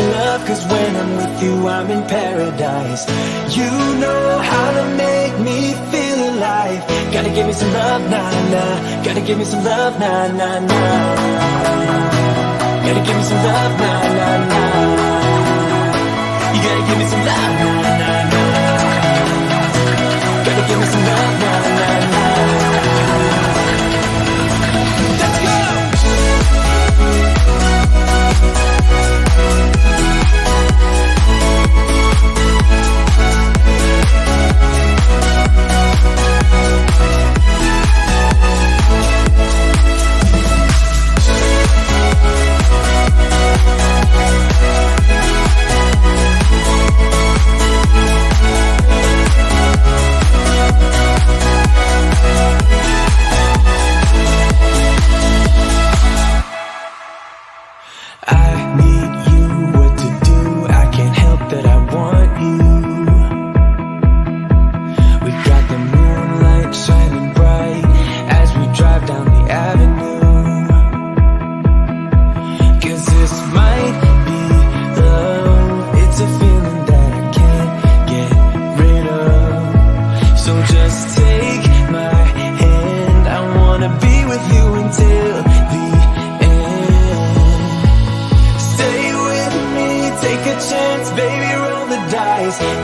some love, cause when I'm with you I'm in paradise. You know how to make me feel alive. Gotta give me some love, nah, nah. Gotta give me some love, nah, nah, nah. Gotta give me some love, nah, nah, nah. You gotta give me some love, nah, nah, nah. Gotta give me some love, nah, nah, nah. Let's go!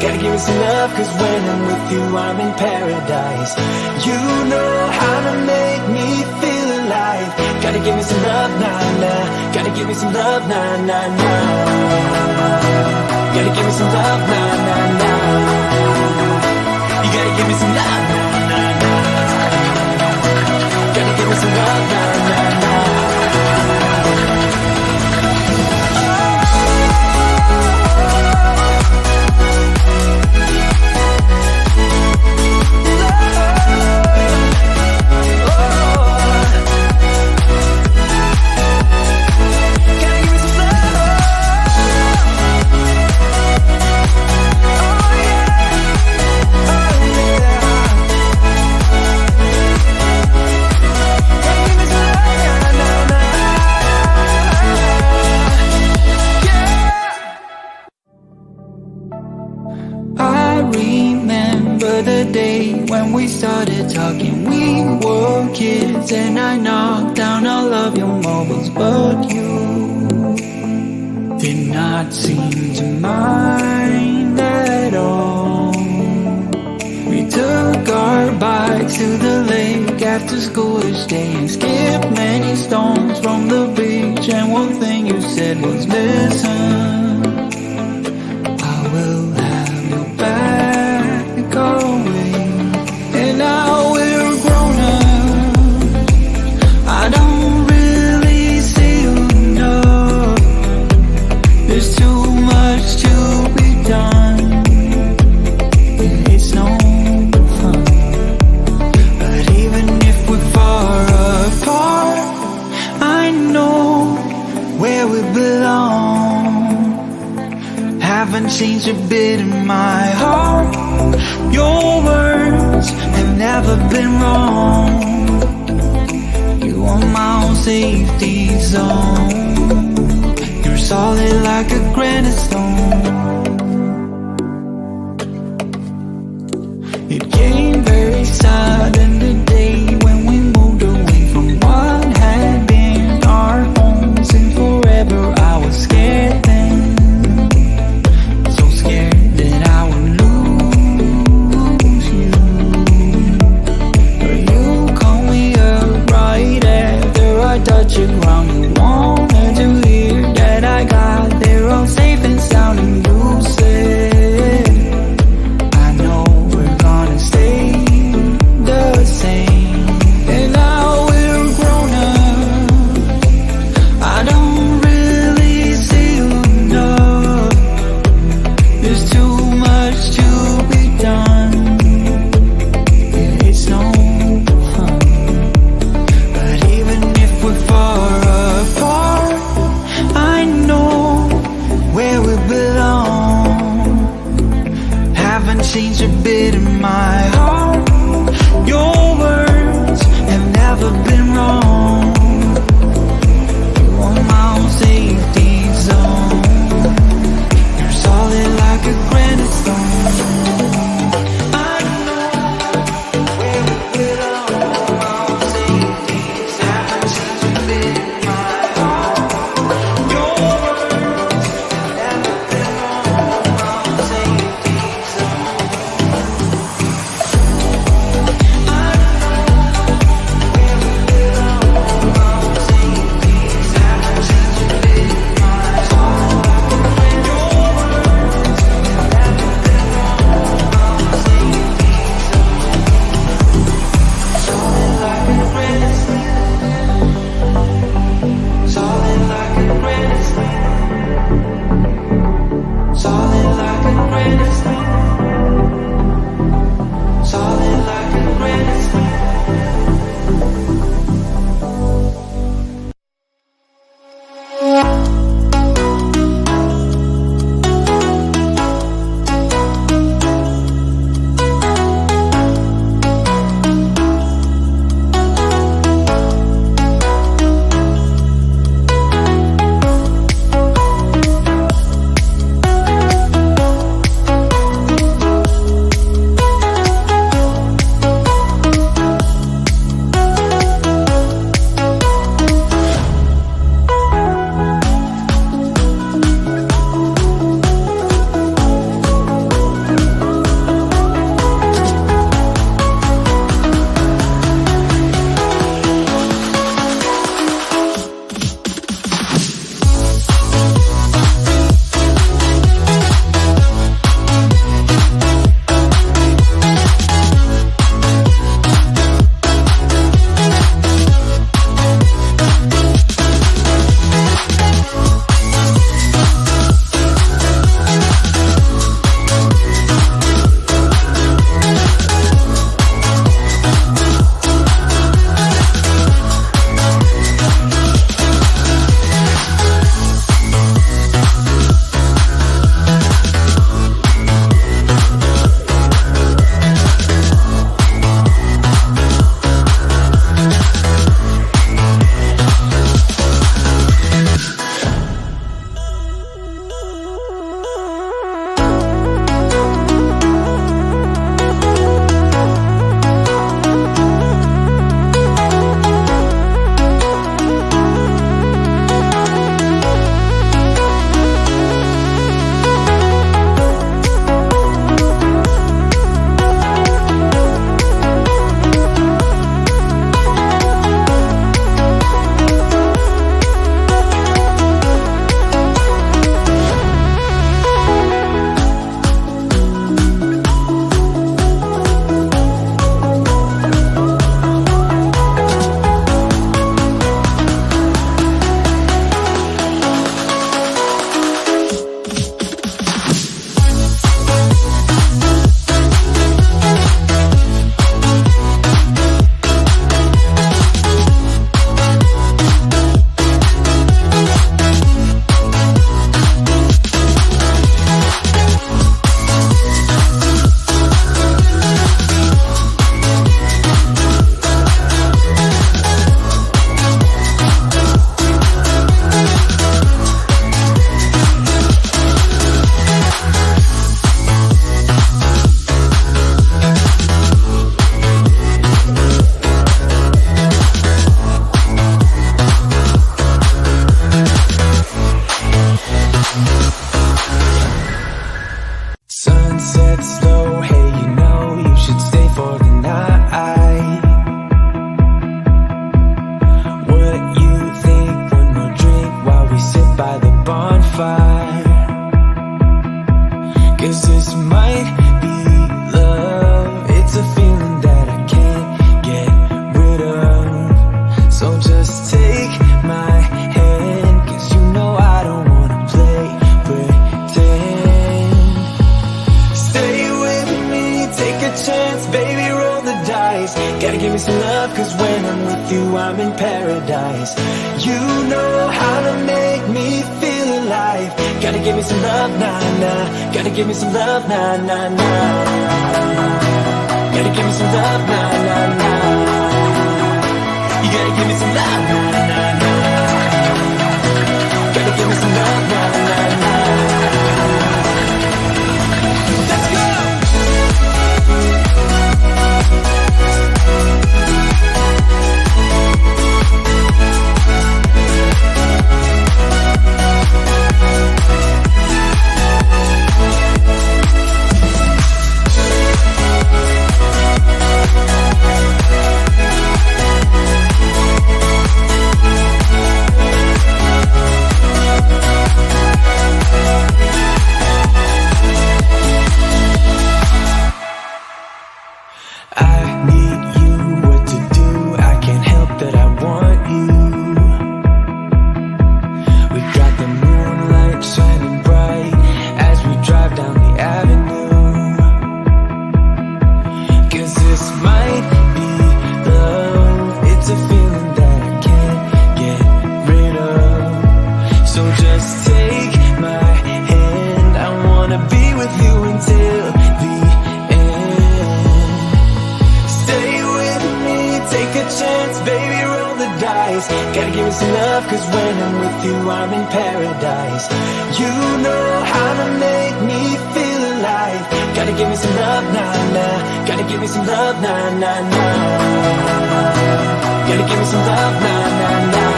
Gotta give me some love, cause when I'm with you I'm in paradise. You know how to make me feel alive. Gotta give me some love, nah, nah. Gotta give me some love, nah, nah, nah. Gotta give me some love, nah, nah, nah. You gotta give me some love, nah, nah, nah. Gotta give me some love, nah, nah, nah. When we started talking, we were kids, and I knocked down all of your marbles, but you did not seem to mind at all. We took our bikes to the lake after school each day and skipped many stones from the beach, and one thing you said was, listen, I will have your back always. Now we're grown up, I don't really see you enough. There's too much to be done, and it's no fun. But even if we're far apart, I know where we belong. Haven't changed a bit in my heart. Your words have never been wrong. You are my own safety zone. You're solid like a granite stone. It came very sudden the day when we moved away from what had been our home since forever. I was scared then, so scared that I would lose. Touch the ground, you wanted to hear that I got there all safe and sound, and you said, I know we're gonna stay the same. And now we're grown up, I don't really see you enough. There's too much to be done, and it's no fun. But even if we're far apart, I know where we belong. Haven't changed a bit in my heart. Your words have never been wrong. You are my own safety zone. chance, baby, roll the dice. Gotta give me some love, cause when I'm with you, I'm in paradise. You know how to make me feel alive. Gotta give me some love, nah, nah. Gotta give me some love, nah, nah, nah. Gotta give me some love, nah, nah, nah. You gotta give me some love, nah, nah, nah. Gotta give me some love, nah, nah, nah. Let's go! Gotta give me some love, cause when I'm with you, I'm in paradise. You know how to make me feel alive. Gotta give me some love, nah, nah. Gotta give me some love, nah, nah, nah. Gotta give me some love, nah, nah, nah.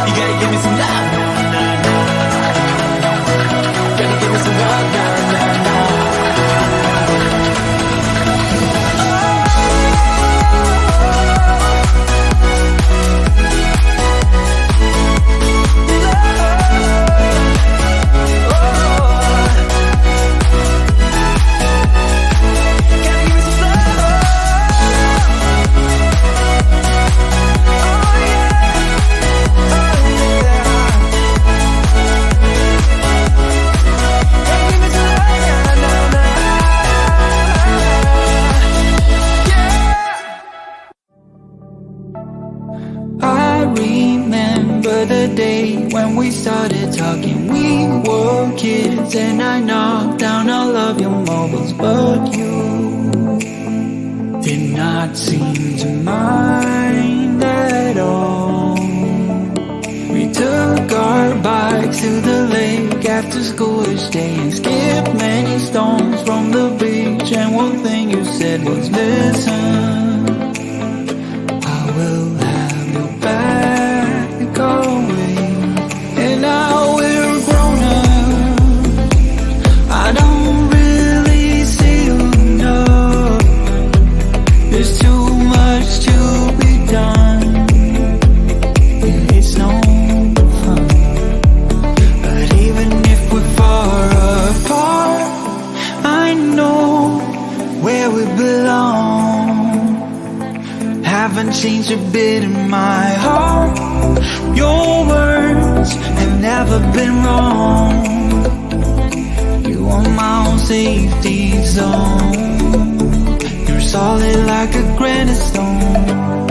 You gotta give me some love, nah, nah, nah. Gotta give me some love, nah, nah, nah. When we started talking, we were kids, and I knocked down all of your mobiles, but you did not seem to mind at all. We took our bikes to the lake after school each day and skipped many stones from the beach, and one thing you said was, listen, I will have your back always. And now we're grown up, I don't really see you enough. There's too much to be done, and it's no fun. But even if we're far apart, I know where we belong. Haven't changed a bit in my heart. Your words have never been wrong. You are my own safety zone. You're solid like a granite stone.